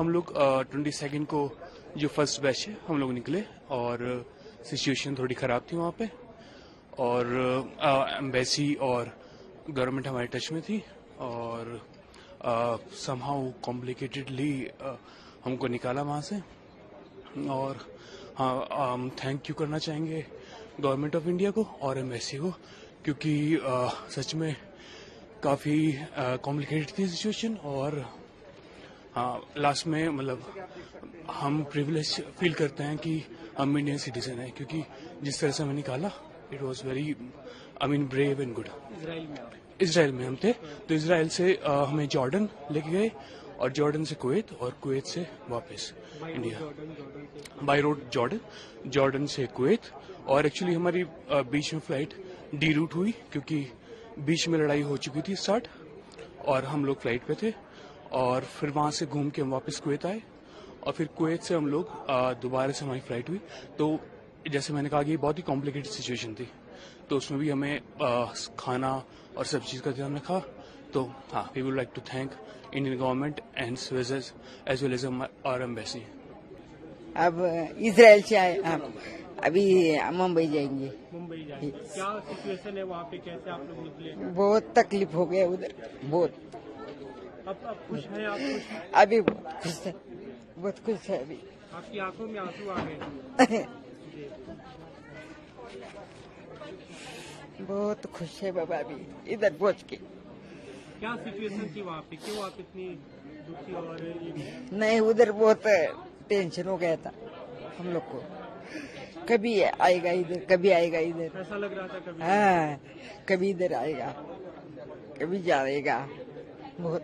हम लोग 22 को जो फर्स्ट बैच है हम लोग निकले और सिचुएशन थोड़ी ख़राब थी वहाँ पे और एम्बेसी और गवर्नमेंट हमारे टच में थी और समहाउ कॉम्प्लिकेटेडली हमको निकाला वहाँ से। और हाँ, थैंक यू करना चाहेंगे गवर्नमेंट ऑफ इंडिया को और एम्बेसी को, क्योंकि सच में काफ़ी कॉम्प्लिकेटेड थी सिचुएशन। और हाँ, लास्ट में मतलब हम प्रिविलेज फील करते हैं कि हम इंडियन सिटीजन हैं, क्योंकि जिस तरह से हमें निकाला it was very brave and good. Israel में हम थे, तो इसराइल से हमें जॉर्डन लेके गए और जॉर्डन से कुवैत और कुवैत से वापस इंडिया बाय रोड जॉर्डन से कुवैत। और एक्चुअली हमारी बीच में फ्लाइट डी रूट हुई क्योंकि बीच में लड़ाई हो चुकी थी स्टार्ट और हम लोग फ्लाइट पे थे और फिर वहां से घूम के हम वापस कुवैत आए और फिर कुवैत से हम लोग दोबारा से हमारी फ्लाइट हुई। तो जैसे मैंने कहा कि बहुत ही कॉम्प्लिकेटेड सिचुएशन थी, तो उसमें भी हमें खाना और सब चीज़ का ध्यान रखा। तो हाँ, we would like to thank Indian government and as well as our embassy. अब इसराइल से आए हम, अभी मुंबई जाएंगे। क्या सिचुएशन है वहाँ पे, कैसे आप लोग निकले? बहुत तकलीफ हो गया उधर, बहुत। अब खुश हैं आप? अभी खुश है, बहुत खुश है। अभी आपकी आंखों में आंसू आ गए? बहुत खुश है बाबा अभी इधर पहुँच के। क्या सिचुएशन थी वहाँ पे, क्यों आप इतनी दुखी और नहीं, उधर बहुत टेंशन हो गया था हम लोग को, कभी आएगा इधर कभी आएगा इधर, ऐसा लग रहा था कभी? हाँ, कभी इधर आएगा कभी जाएगा, बहुत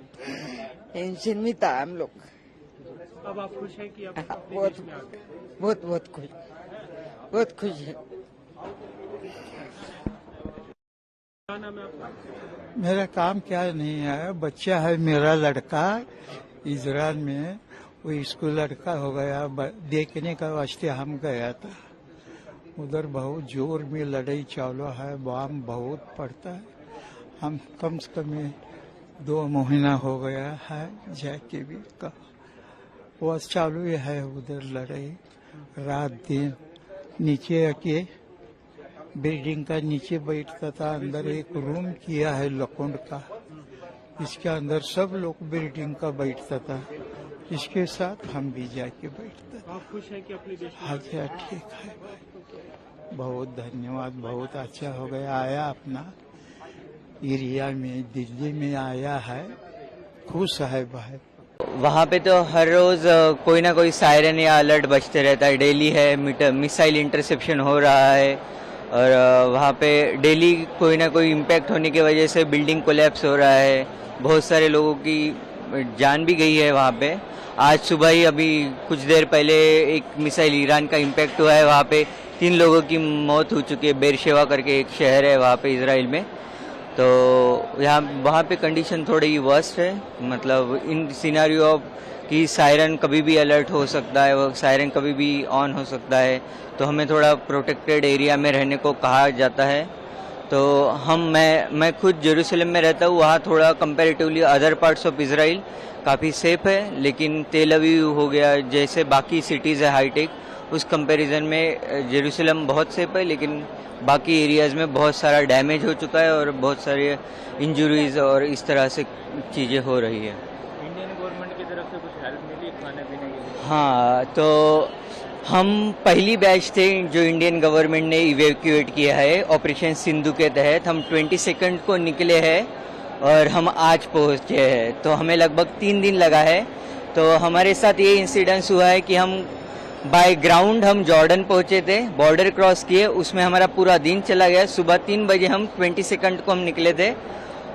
टेंशन में था हम लोग। अब आप खुश हैं कि आप अपने बहुत देश में आ गए? बहुत खुश, बहुत खुश है। क्या नाम है आपका? मेरा काम क्या नहीं है, बच्चा है मेरा लड़का इजराइल में, वो स्कूल लड़का हो गया, देखने का वास्ते हम गया था। उधर बहुत जोर में लड़ाई चालू है, बम बहुत पड़ता है। हम कम से कम 2 महीना हो गया है जाके भी का वो चालू है उधर लड़ाई रात दिन। नीचे आके बिल्डिंग का नीचे बैठता था, अंदर एक रूम किया है लकोंड का, इसके अंदर सब लोग बिल्डिंग का बैठता था, इसके साथ हम भी जाके बैठते थे। आप खुश हैं कि अपने देश में? अच्छा, ठीक है भाई, बहुत धन्यवाद, बहुत अच्छा हो गया। आया अपना एरिया में, दिल्ली में आया है, खुश है भाई। वहाँ पे तो हर रोज कोई ना कोई सायरन या अलर्ट बजते रहता है, डेली है, मिसाइल इंटरसेप्शन हो रहा है और वहाँ पे डेली कोई ना कोई इम्पैक्ट होने की वजह से बिल्डिंग कोलैप्स हो रहा है, बहुत सारे लोगों की जान भी गई है वहाँ पे। आज सुबह ही अभी कुछ देर पहले एक मिसाइल ईरान का इम्पैक्ट हुआ है, वहाँ पे 3 लोगों की मौत हो चुकी है। बेरशेवा करके एक शहर है वहाँ पे इसराइल में, तो वहाँ पे कंडीशन थोड़ी वर्स्ट है। मतलब इन सिनेरियो ऑफ कि सायरन कभी भी अलर्ट हो सकता है, वो सायरन कभी भी ऑन हो सकता है, तो हमें थोड़ा प्रोटेक्टेड एरिया में रहने को कहा जाता है। तो मैं खुद जेरूसलम में रहता हूँ, वहाँ थोड़ा comparatively other parts of Israel काफ़ी सेफ है, लेकिन तेल अवीव हो गया जैसे बाकी सिटीज़ है हाईटेक, उस कंपैरिजन में जेरूसलम बहुत सेफ है, लेकिन बाकी एरियाज़ में बहुत सारा डैमेज हो चुका है और बहुत सारे इंजरीज और इस तरह से चीज़ें हो रही है। इंडियन गवर्नमेंट की तरफ से कुछ हेल्प मिली खाने पीने के लिए? हाँ, तो हम पहली बैच थे जो इंडियन गवर्नमेंट ने इवैक्यूएट किया है ऑपरेशन सिंधु के तहत। हम 22 को निकले हैं और हम आज पहुंचे हैं, तो हमें लगभग 3 दिन लगा है। तो हमारे साथ ये इंसिडेंस हुआ है कि हम बाय ग्राउंड हम जॉर्डन पहुंचे थे, बॉर्डर क्रॉस किए, उसमें हमारा पूरा दिन चला गया। सुबह 3 बजे हम 22 को हम निकले थे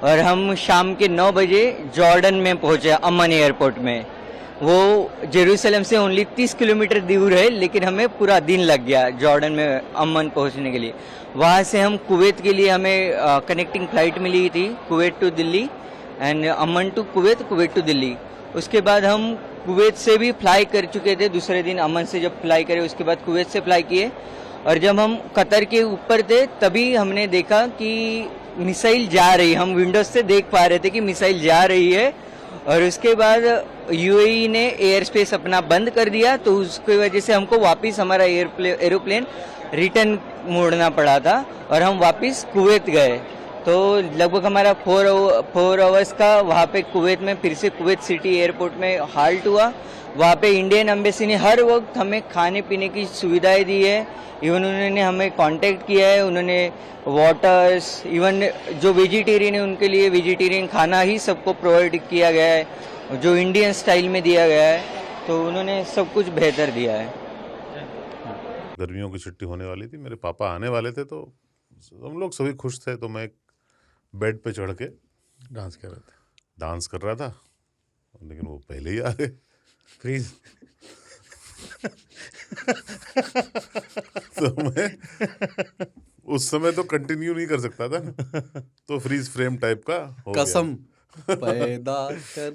और हम शाम के 9 बजे जॉर्डन में पहुंचे अमन एयरपोर्ट में। वो जेरूसलम से ओनली 30 किलोमीटर दूर है, लेकिन हमें पूरा दिन लग गया जॉर्डन में अमन पहुंचने के लिए। वहाँ से हम कुवैत के लिए हमें कनेक्टिंग फ्लाइट मिली थी, Kuwait to Delhi and Amman to Kuwait, Kuwait to Delhi. उसके बाद हम कुवैत से भी फ्लाई कर चुके थे, दूसरे दिन अमन से जब फ्लाई करे उसके बाद कुवैत से फ्लाई किए। और जब हम कतर के ऊपर थे तभी हमने देखा कि मिसाइल जा रही, हम विंडोज से देख पा रहे थे कि मिसाइल जा रही है और उसके बाद यूएई ने एयर स्पेस अपना बंद कर दिया, तो उसकी वजह से हमको वापस हमारा एरोप्लेन रिटर्न मोड़ना पड़ा था और हम वापस कुवैत गए। तो लगभग हमारा 4 आवर्स का वहाँ पे कुवैत में फिर से कुवैत सिटी एयरपोर्ट में हाल्ट हुआ। वहाँ पे इंडियन एम्बेसी ने हर वक्त हमें खाने पीने की सुविधाएं दी है। इवन उन्होंने हमें कांटेक्ट किया है, उन्होंने वाटर्स, इवन जो वेजिटेरियन है उनके लिए वेजिटेरियन खाना ही सबको प्रोवाइड किया गया है, जो इंडियन स्टाइल में दिया गया है। तो उन्होंने सब कुछ बेहतर दिया है। गर्मियों की छुट्टी होने वाली थी, मेरे पापा आने वाले थे, तो हम लोग सभी खुश थे। तो मैं एक बेड पे चढ़ के डांस कर रहे थे, डांस कर रहा था, लेकिन वो पहले ही आ गए। फ्रीज। तो मैं उस समय तो कंटिन्यू नहीं कर सकता था ना, तो फ्रीज फ्रेम टाइप का हो गया। कसम पैदा कर